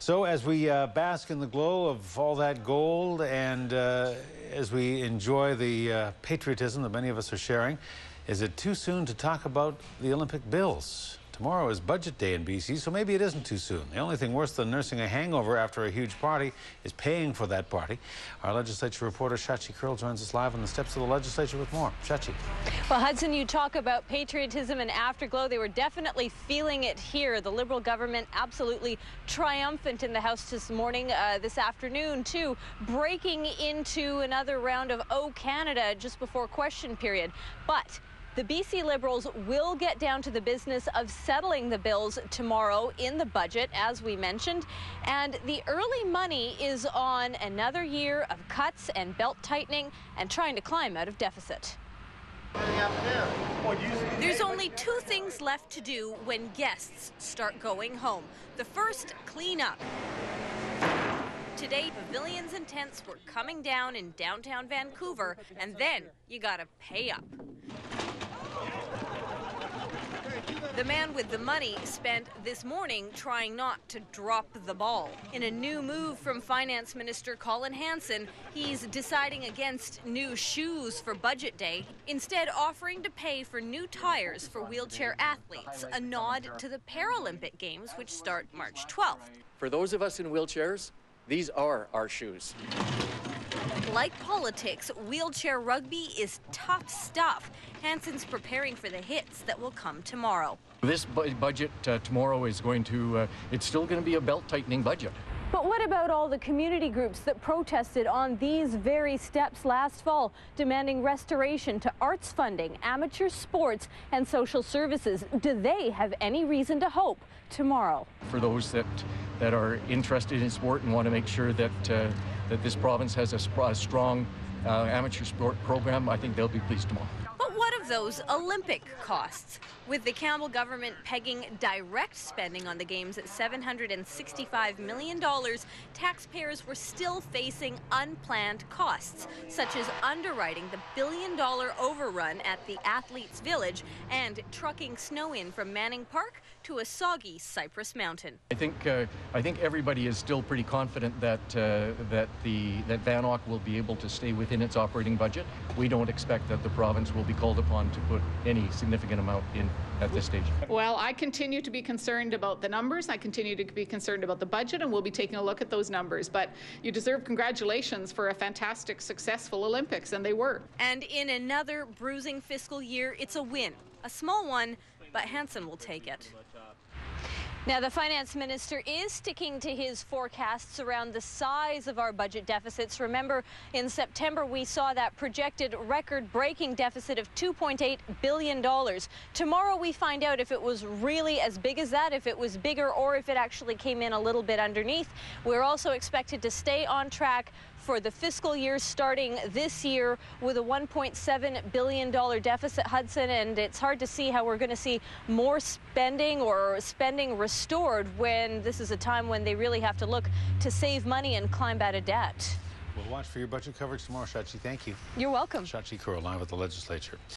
So as we bask in the glow of all that gold and as we enjoy the patriotism that many of us are sharing, is it too soon to talk about the Olympic bills? Tomorrow is budget day in BC, so maybe it isn't too soon. The only thing worse than nursing a hangover after a huge party is paying for that party. Our legislature reporter Shachi Kurl joins us live on the steps of the legislature with more. Shachi. Well, Hudson, you talk about patriotism and afterglow. They were definitely feeling it here. The Liberal government absolutely triumphant in the House this morning, this afternoon, too, breaking into another round of O Canada just before question period. But the BC Liberals will get down to the business of settling the bills tomorrow in the budget, as we mentioned. And the early money is on another year of cuts and belt tightening and trying to climb out of deficit. There's only two things left to do when guests start going home. The first, clean up. Today, pavilions and tents were coming down in downtown Vancouver, and then you gotta pay up. The man with the money spent this morning trying not to drop the ball. In a new move from Finance Minister Colin Hanson, he's deciding against new shoes for budget day, instead offering to pay for new tires for wheelchair athletes, a nod to the Paralympic Games, which start March 12th. For those of us in wheelchairs, these are our shoes. Like politics, wheelchair rugby is tough stuff. Hanson's preparing for the hits that will come tomorrow. This budget tomorrow is going to, it's still going to be a belt-tightening budget. But what about all the community groups that protested on these very steps last fall, demanding restoration to arts funding, amateur sports, and social services? Do they have any reason to hope tomorrow? For those that are interested in sport and want to make sure that that this province has a strong amateur sport program, I think they'll be pleased tomorrow. But what of those Olympic costs? With the Campbell government pegging direct spending on the Games at $765 million, taxpayers were still facing unplanned costs, such as underwriting the billion-dollar overrun at the Athletes' Village and trucking snow in from Manning Park to a soggy Cypress Mountain. I think everybody is still pretty confident that that VANOC will be able to stay within its operating budget. We don't expect that the province will be called upon to put any significant amount in at this stage. Well, I continue to be concerned about the numbers. I continue to be concerned about the budget, and we'll be taking a look at those numbers. But you deserve congratulations for a fantastic, successful Olympics, and they were. And in another bruising fiscal year, it's a win. A small one, but Hanson will take it. Now, the finance minister is sticking to his forecasts around the size of our budget deficits. Remember, in September, we saw that projected record-breaking deficit of $2.8 billion. Tomorrow, we find out if it was really as big as that, if it was bigger, or if it actually came in a little bit underneath. We're also expected to stay on track for the fiscal year starting this year with a $1.7 billion deficit, Hudson, and it's hard to see how we're going to see more spending or spending restored when this is a time when they really have to look to save money and climb out of debt. We'll watch for your budget coverage tomorrow, Shachi. Thank you. You're welcome. Shachi Kurl live at the legislature.